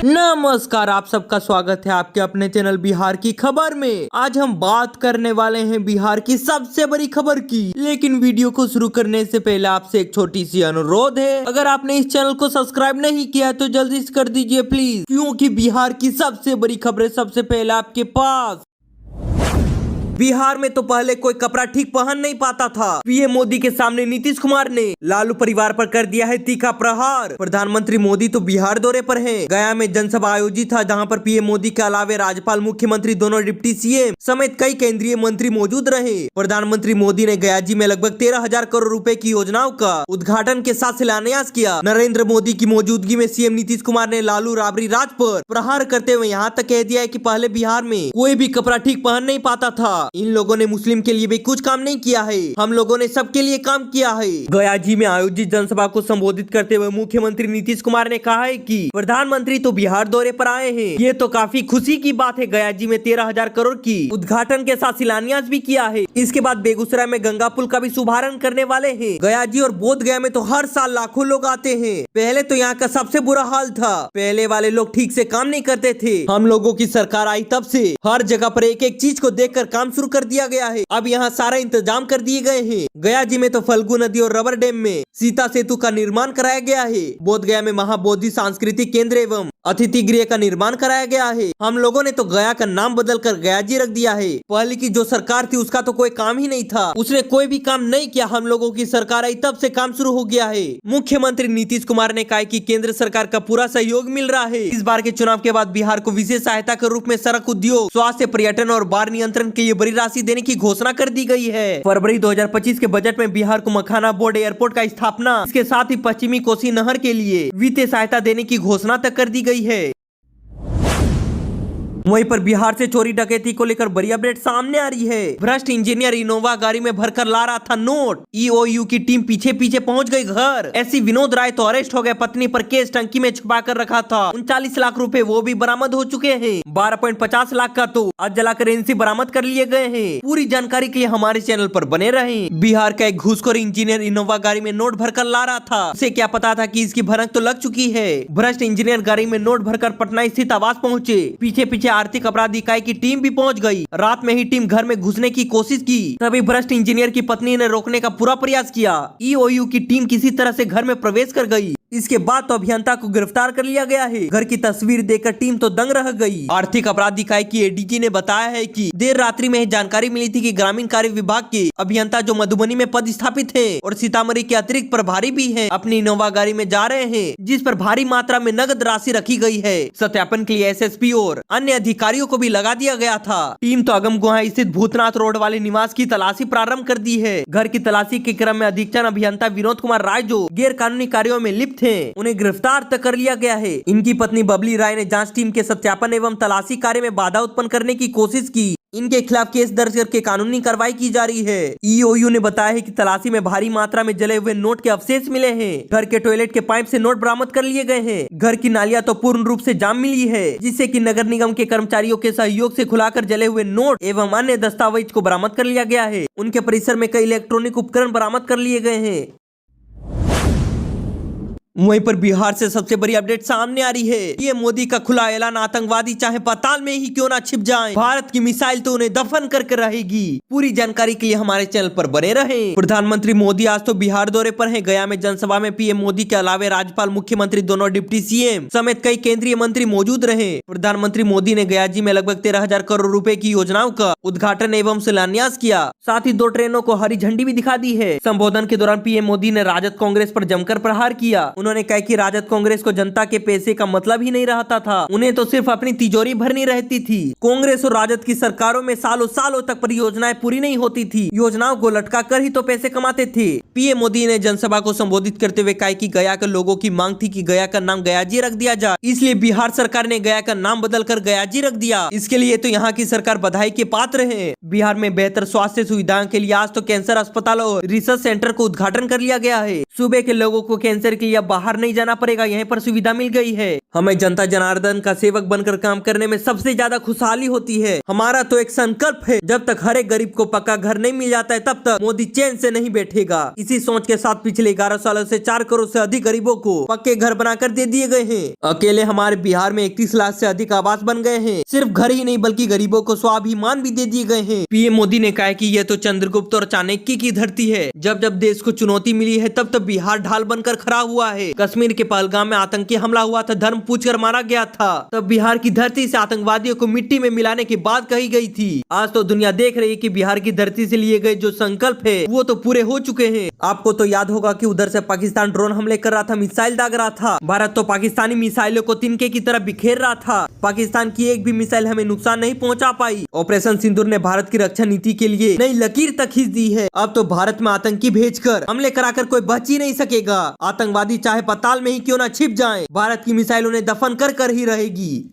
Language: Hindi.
नमस्कार, आप सबका स्वागत है आपके अपने चैनल बिहार की खबर में। आज हम बात करने वाले हैं बिहार की सबसे बड़ी खबर की। लेकिन वीडियो को शुरू करने से पहले आपसे एक छोटी सी अनुरोध है, अगर आपने इस चैनल को सब्सक्राइब नहीं किया है तो जल्दी से कर दीजिए प्लीज, क्योंकि बिहार की सबसे बड़ी खबरें सबसे पहले आपके पास। बिहार में तो पहले कोई कपड़ा ठीक पहन नहीं पाता था। पीएम मोदी के सामने नीतीश कुमार ने लालू परिवार पर कर दिया है तीखा प्रहार। प्रधानमंत्री मोदी तो बिहार दौरे पर हैं। गया में जनसभा आयोजित था, जहां पर पीएम मोदी के अलावे राज्यपाल, मुख्यमंत्री, दोनों डिप्टी सीएम समेत कई केंद्रीय मंत्री मौजूद रहे। प्रधानमंत्री मोदी ने गया जी में लगभग 13,000 करोड़ रुपए की योजनाओं का उद्घाटन के साथ शिलान्यास किया। नरेंद्र मोदी की मौजूदगी में सीएम नीतीश कुमार ने लालू राबड़ी राज पर प्रहार करते हुए यहाँ तक कह दिया है कि पहले बिहार में कोई भी कपड़ा ठीक पहन नहीं पाता था। इन लोगों ने मुस्लिम के लिए भी कुछ काम नहीं किया है, हम लोगों ने सबके लिए काम किया है। गया जी में आयोजित जनसभा को संबोधित करते हुए मुख्यमंत्री नीतीश कुमार ने कहा है कि प्रधानमंत्री तो बिहार दौरे पर आए हैं, ये तो काफी खुशी की बात है। गया जी में 13,000 करोड़ की उद्घाटन के साथ शिलान्यास भी किया है। इसके बाद बेगूसराय में गंगा पुल का भी शुभारंभ करने वाले हैं। गया जी और बोध गया में तो हर साल लाखों लोग आते हैं। पहले तो यहाँ का सबसे बुरा हाल था, पहले वाले लोग ठीक से काम नहीं करते थे। हम लोगों की सरकार आई तब से हर जगह पर एक एक चीज को देखकर काम शुरू कर दिया गया है। अब यहाँ सारा इंतजाम कर दिए गए हैं। गया जी में तो फल्गु नदी और रबर डैम में सीता सेतु का निर्माण कराया गया है। बोध गया में महाबोधि सांस्कृतिक केंद्र एवं अतिथि गृह का निर्माण कराया गया है। हम लोगों ने तो गया का नाम बदलकर गया जी रख दिया है। पहले की जो सरकार थी उसका तो कोई काम ही नहीं था, उसने कोई भी काम नहीं किया। हम लोगों की सरकार आई तब से काम शुरू हो गया है। मुख्यमंत्री नीतीश कुमार ने कहा कि केंद्र सरकार का पूरा सहयोग मिल रहा है। इस बार के चुनाव के बाद बिहार को विशेष सहायता के रूप में सड़क उद्योग, स्वास्थ्य, पर्यटन और बाढ़ नियंत्रण के लिए बड़ी राशि देने की घोषणा कर दी गई है। फरवरी 2025 के बजट में बिहार को मखाना बोर्ड एयरपोर्ट का स्थापना, इसके साथ ही पश्चिमी कोसी नहर के लिए वित्तीय सहायता देने की घोषणा तक कर दी गई है। वहीं पर बिहार से चोरी डकैती को लेकर बड़ी अपडेट सामने आ रही है। भ्रष्ट इंजीनियर इनोवा गाड़ी में भरकर ला रहा था नोट। ईओयू की टीम पीछे पीछे पहुंच गई घर। एससी विनोद राय तो अरेस्ट हो गए। पत्नी पर केस टंकी में छुपा कर रखा था। 39 लाख रुपए वो भी बरामद हो चुके हैं। 12.50 लाख का तो आज जलाकर एनसी बरामद कर लिए गए हैं। पूरी जानकारी के लिए हमारे चैनल पर बने रहें। बिहार का एक घूसखोर इंजीनियर इनोवा गाड़ी में नोट भरकर ला रहा था। उसे क्या पता था कि इसकी भनक तो लग चुकी है। भ्रष्ट इंजीनियर गाड़ी में नोट भरकर पटना स्थित आवास पहुंचे। पीछे पीछे आर्थिक अपराध इकाई की टीम भी पहुंच गई। रात में ही टीम घर में घुसने की कोशिश की, तभी भ्रष्ट इंजीनियर की पत्नी ने रोकने का पूरा प्रयास किया। ईओयू की टीम किसी तरह से घर में प्रवेश कर गई। इसके बाद तो अभियंता को गिरफ्तार कर लिया गया है। घर की तस्वीर देखकर टीम तो दंग रह गई। आर्थिक अपराध इकाई की एडीजी ने बताया है कि देर रात्रि में जानकारी मिली थी कि ग्रामीण कार्य विभाग के अभियंता जो मधुबनी में पद स्थापित है और सीतामढ़ी के अतिरिक्त प्रभारी भी हैं, अपनी इनोवा गाड़ी में जा रहे हैं, जिस पर भारी मात्रा में नगद राशि रखी गई है। सत्यापन के लिए एसएसपी और अन्य अधिकारियों को भी लगा दिया गया था। टीम तो अगमगुहा स्थित भूतनाथ रोड वाले निवास की तलाशी प्रारंभ कर दी है। घर की तलाशी के क्रम में अधीक्षण अभियंता विनोद कुमार राय जो गैर कानूनी कार्यों में लिप्त हैं, उन्हें गिरफ्तार तक कर लिया गया है। इनकी पत्नी बबली राय ने जांच टीम के सत्यापन एवं तलाशी कार्य में बाधा उत्पन्न करने की कोशिश की। इनके खिलाफ केस दर्ज करके कानूनी कार्रवाई की जा रही है। ईओयू ने बताया है कि तलाशी में भारी मात्रा में जले हुए नोट के अवशेष मिले हैं। घर के टॉयलेट के पाइप से नोट बरामद कर लिए गए हैं। घर की नालियां तो पूर्ण रूप से जाम मिली है, जिससे कि नगर निगम के कर्मचारियों के सहयोग से खुलाकर जले हुए नोट एवं अन्य दस्तावेज को बरामद कर लिया गया है। उनके परिसर में कई इलेक्ट्रॉनिक उपकरण बरामद कर लिए गए हैं। वहीं पर बिहार से सबसे बड़ी अपडेट सामने आ रही है। ये मोदी का खुला ऐलान, आतंकवादी चाहे पाताल में ही क्यों ना छिप जाएं, भारत की मिसाइल तो उन्हें दफन करके रहेगी। पूरी जानकारी के लिए हमारे चैनल पर बने रहें। प्रधानमंत्री मोदी आज तो बिहार दौरे पर हैं। गया में जनसभा में पीएम मोदी के अलावे राज्यपाल, मुख्यमंत्री, दोनों डिप्टी सीएम समेत कई केंद्रीय मंत्री मौजूद रहे। प्रधानमंत्री मोदी ने गया जी में लगभग 13,000 करोड़ रुपए की योजनाओं का उद्घाटन एवं शिलान्यास किया। साथ ही 2 ट्रेनों को हरी झंडी भी दिखा दी है। संबोधन के दौरान पीएम मोदी ने राजद कांग्रेस पर जमकर प्रहार किया। उन्होंने कहा कि राजद कांग्रेस को जनता के पैसे का मतलब ही नहीं रहता था, उन्हें तो सिर्फ अपनी तिजोरी भरनी रहती थी। कांग्रेस और राजद की सरकारों में सालों सालों तक परियोजनाएं पूरी नहीं होती थी, योजनाओं को लटका कर ही तो पैसे कमाते थे। पीएम मोदी ने जनसभा को संबोधित करते हुए कहा कि गया के लोगों की मांग थी कि गया का नाम गया जी रख दिया जाए, इसलिए बिहार सरकार ने गया का नाम बदलकर गया जी रख दिया। इसके लिए तो यहाँ की सरकार बधाई के पात्र है। बिहार में बेहतर स्वास्थ्य सुविधाओं के लिए आज तो कैंसर अस्पताल और रिसर्च सेंटर को उद्घाटन कर लिया गया है। सूबे के लोगों को कैंसर के लिए अब बाहर नहीं जाना पड़ेगा, यहीं पर सुविधा मिल गई है। हमें जनता जनार्दन का सेवक बनकर काम करने में सबसे ज्यादा खुशहाली होती है। हमारा तो एक संकल्प है, जब तक हर एक गरीब को पक्का घर नहीं मिल जाता है तब तक मोदी चैन से नहीं बैठेगा। इसी सोच के साथ पिछले 11 सालों से 4 करोड़ से अधिक गरीबों को पक्के घर बनाकर दे दिए गए हैं। अकेले हमारे बिहार में 31 लाख से अधिक आवास बन गए हैं। सिर्फ घर ही नहीं बल्कि गरीबों को स्वाभिमान भी दे दिए गए हैं। पीएम मोदी ने कहा कि यह तो चंद्रगुप्त और चाणक्य की धरती है। जब जब देश को चुनौती मिली है तब तब बिहार ढाल बनकर खड़ा हुआ है। कश्मीर के पहलगाम में आतंकी हमला हुआ था, धर्म पूछकर मारा गया था, तब बिहार की धरती से आतंकवादियों को मिट्टी में मिलाने की बात कही गई थी। आज तो दुनिया देख रही है कि बिहार की धरती से लिए गए जो संकल्प है वो तो पूरे हो चुके हैं। आपको तो याद होगा कि उधर से पाकिस्तान ड्रोन हमले कर रहा था, मिसाइल दाग रहा था। भारत तो पाकिस्तानी मिसाइलों को तिनके की तरह बिखेर रहा था। पाकिस्तान की एक भी मिसाइल हमें नुकसान नहीं पहुंचा पाई। ऑपरेशन सिंदूर ने भारत की रक्षा नीति के लिए नई लकीर तक खींच दी है। अब तो भारत में आतंकी भेजकर हमले कराकर कोई बच ही नहीं सकेगा। आतंकवादी चाहे पाताल में ही क्यों ना छिप जाएं, भारत की मिसाइल उन्हें दफन कर ही रहेगी।